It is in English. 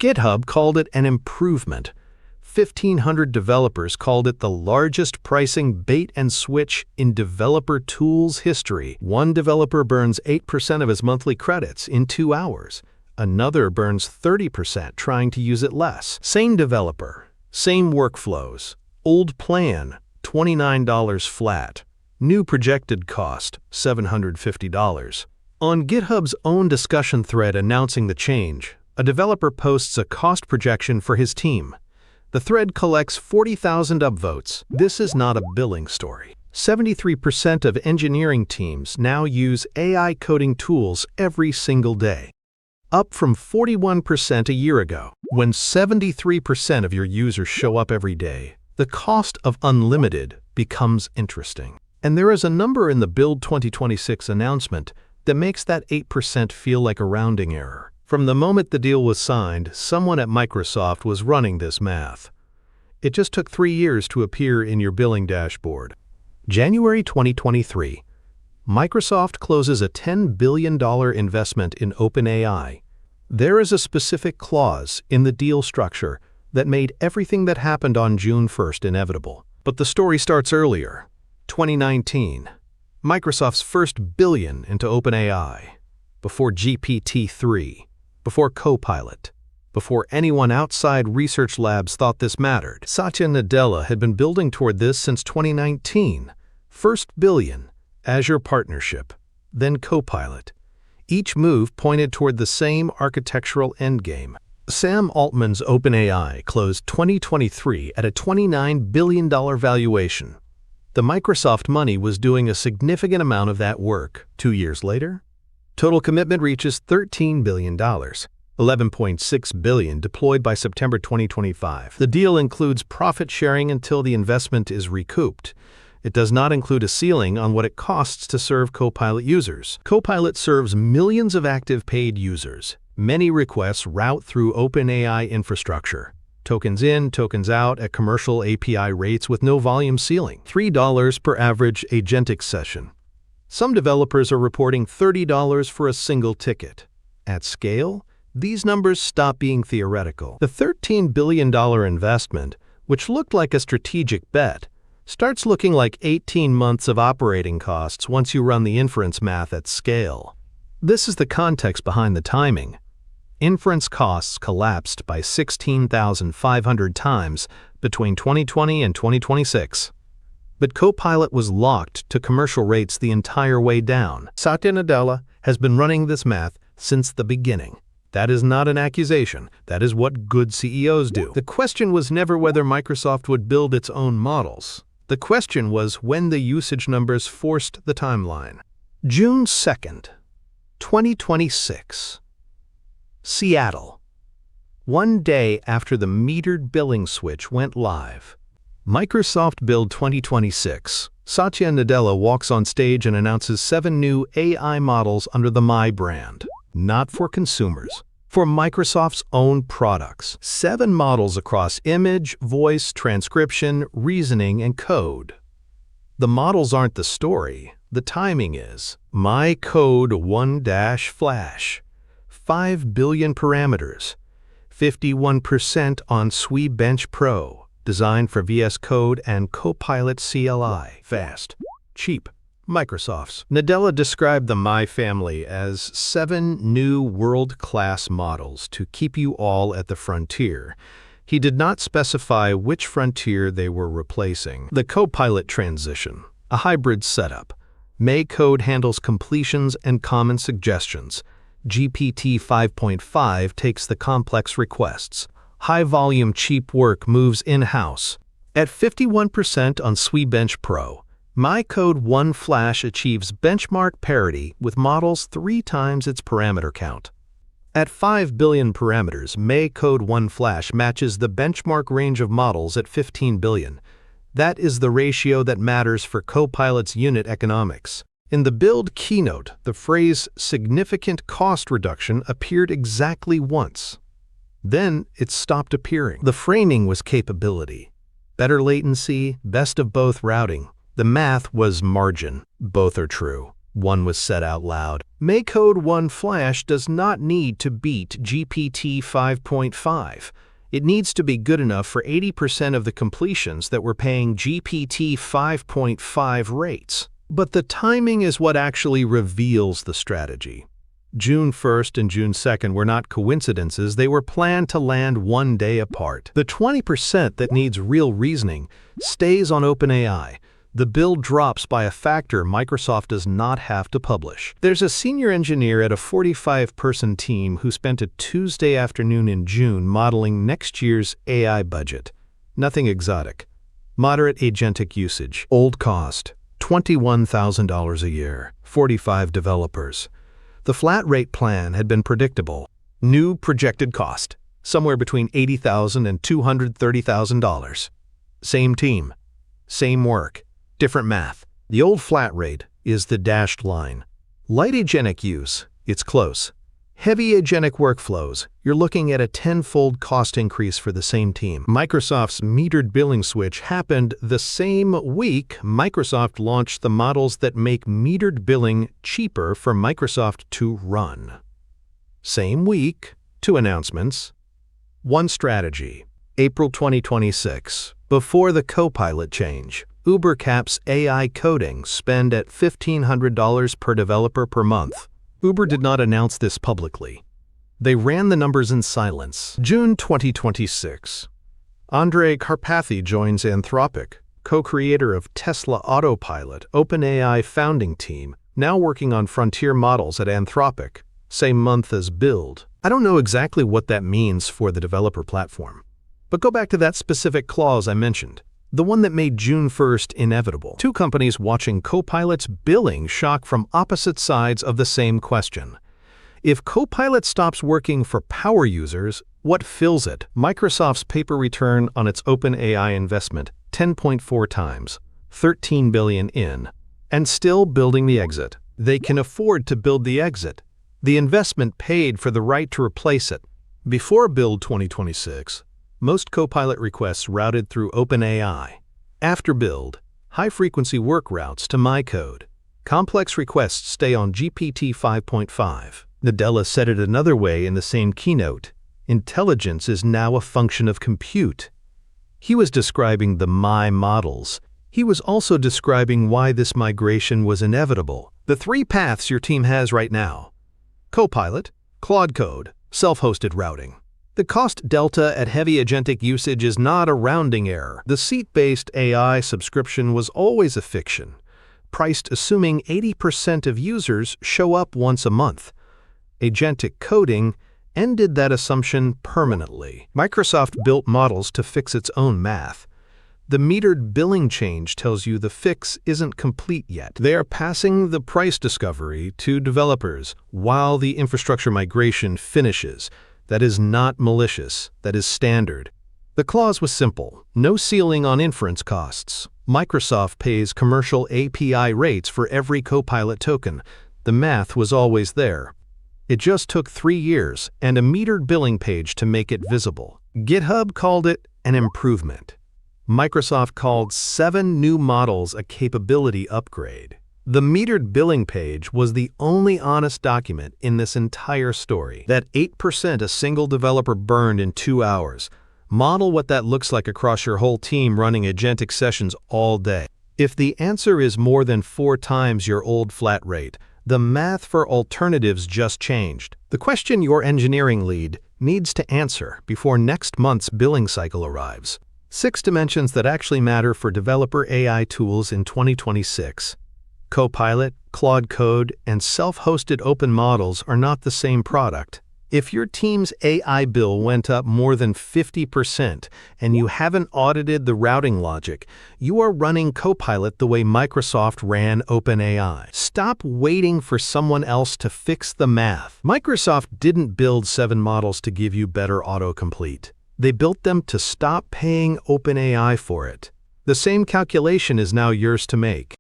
GitHub called it an improvement. 1,500 developers called it the largest pricing bait-and-switch in developer tools history. One developer burns 8% of his monthly credits in 2 hours. Another burns 30% trying to use it less. Same developer, same workflows. Old plan, $29 flat. New projected cost, $750. On GitHub's own discussion thread announcing the change, a developer posts a cost projection for his team. The thread collects 40,000 upvotes. This is not a billing story. 73% of engineering teams now use AI coding tools every single day, up from 41% a year ago. When 73% of your users show up every day, the cost of unlimited becomes interesting. And there is a number in the Build 2026 announcement that makes that 8% feel like a rounding error. From the moment the deal was signed, someone at Microsoft was running this math. It just took 3 years to appear in your billing dashboard. January 2023, Microsoft closes a $10 billion investment in OpenAI. There is a specific clause in the deal structure that made everything that happened on June 1st inevitable. But the story starts earlier. 2019, Microsoft's first billion into OpenAI, before GPT-3. Before Copilot, before anyone outside research labs thought this mattered. Satya Nadella had been building toward this since 2019. First billion, Azure partnership, then Copilot. Each move pointed toward the same architectural endgame. Sam Altman's OpenAI closed 2023 at a $29 billion valuation. The Microsoft money was doing a significant amount of that work. 2 years later, total commitment reaches $13 billion, $11.6 billion deployed by September 2025. The deal includes profit sharing until the investment is recouped. It does not include a ceiling on what it costs to serve Copilot users. Copilot serves millions of active paid users. Many requests route through OpenAI infrastructure. Tokens in, tokens out at commercial API rates with no volume ceiling. $3 per average agentic session. Some developers are reporting $30 for a single ticket. At scale, these numbers stop being theoretical. The $13 billion investment, which looked like a strategic bet, starts looking like 18 months of operating costs once you run the inference math at scale. This is the context behind the timing. Inference costs collapsed by 16,500 times between 2020 and 2026. But Copilot was locked to commercial rates the entire way down. Satya Nadella has been running this math since the beginning. That is not an accusation. That is what good CEOs do. The question was never whether Microsoft would build its own models. The question was when the usage numbers forced the timeline. June 2nd, 2026. Seattle. One day after the metered billing switch went live. Microsoft Build 2026. Satya Nadella walks on stage and announces 7 new AI models under the My brand. Not for consumers, for Microsoft's own products. 7 models across image, voice, transcription, reasoning, and code. The models aren't the story, the timing is. My Code 1-Flash. 5 billion parameters. 51% on swe-bench Pro. Designed for VS Code and Copilot CLI. Fast. Cheap. Microsoft's. Nadella described the My family as 7 new world-class models to keep you all at the frontier. He did not specify which frontier they were replacing. The Copilot transition. A hybrid setup. May Code handles completions and common suggestions. GPT 5.5 takes the complex requests. High-volume cheap work moves in-house. At 51% on swe-bench Pro, My Code 1-Flash achieves benchmark parity with models 3 times its parameter count. At 5 billion parameters, May Code 1-Flash matches the benchmark range of models at 15 billion. That is the ratio that matters for Copilot's unit economics. In the Build keynote, the phrase significant cost reduction appeared exactly once. Then it stopped appearing. The framing was capability. Better latency, best of both routing. The math was margin. Both are true. One was said out loud. Code 1 Flash does not need to beat GPT 5.5. It needs to be good enough for 80% of the completions that were paying GPT 5.5 rates. But the timing is what actually reveals the strategy. June 1st and June 2nd were not coincidences, they were planned to land one day apart. The 20% that needs real reasoning stays on OpenAI. The build drops by a factor Microsoft does not have to publish. There's a senior engineer at a 45-person team who spent a Tuesday afternoon in June modeling next year's AI budget. Nothing exotic. Moderate agentic usage. Old cost. $21,000 a year. 45 developers. The flat rate plan had been predictable. New projected cost. Somewhere between $80,000 and $230,000. Same team. Same work. Different math. The old flat rate is the dashed line. Light agentic use, it's close. Heavy agentic workflows, you're looking at a 10-fold cost increase for the same team. Microsoft's metered billing switch happened the same week Microsoft launched the models that make metered billing cheaper for Microsoft to run. Same week, 2 announcements. One strategy. April 2026, before the Copilot change. Uber caps AI coding spend at $1,500 per developer per month. Uber did not announce this publicly. They ran the numbers in silence. June 2026. Andrej Karpathy joins Anthropic, co-creator of Tesla Autopilot, OpenAI founding team, now working on frontier models at Anthropic, same month as Build. I don't know exactly what that means for the developer platform. But go back to that specific clause I mentioned. The one that made June 1st inevitable. 2 companies watching Copilot's billing shock from opposite sides of the same question. If Copilot stops working for power users, what fills it? Microsoft's paper return on its OpenAI investment, 10.4 times, $13 billion in, and still building the exit. They can afford to build the exit. The investment paid for the right to replace it. Before Build 2026, most Copilot requests routed through OpenAI. After Build, high-frequency work routes to MyCode. Complex requests stay on GPT 5.5. Nadella said it another way in the same keynote. Intelligence is now a function of compute. He was describing the My models. He was also describing why this migration was inevitable. The 3 paths your team has right now. Copilot, Claude Code, self-hosted routing. The cost delta at heavy agentic usage is not a rounding error. The seat-based AI subscription was always a fiction, priced assuming 80% of users show up once a month. Agentic coding ended that assumption permanently. Microsoft built models to fix its own math. The metered billing change tells you the fix isn't complete yet. They are passing the price discovery to developers while the infrastructure migration finishes. That is not malicious, that is standard. The clause was simple, no ceiling on inference costs. Microsoft pays commercial API rates for every Copilot token. The math was always there. It just took 3 years and a metered billing page to make it visible. GitHub called it an improvement. Microsoft called 7 new models a capability upgrade. The metered billing page was the only honest document in this entire story. That 8% a single developer burned in 2 hours. Model what that looks like across your whole team running agentic sessions all day. If the answer is more than 4 times your old flat rate, the math for alternatives just changed. The question your engineering lead needs to answer before next month's billing cycle arrives. 6 dimensions that actually matter for developer AI tools in 2026. Copilot, Claude Code, and self-hosted open models are not the same product. If your team's AI bill went up more than 50% and you haven't audited the routing logic, you are running Copilot the way Microsoft ran OpenAI. Stop waiting for someone else to fix the math. Microsoft didn't build 7 models to give you better autocomplete. They built them to stop paying OpenAI for it. The same calculation is now yours to make.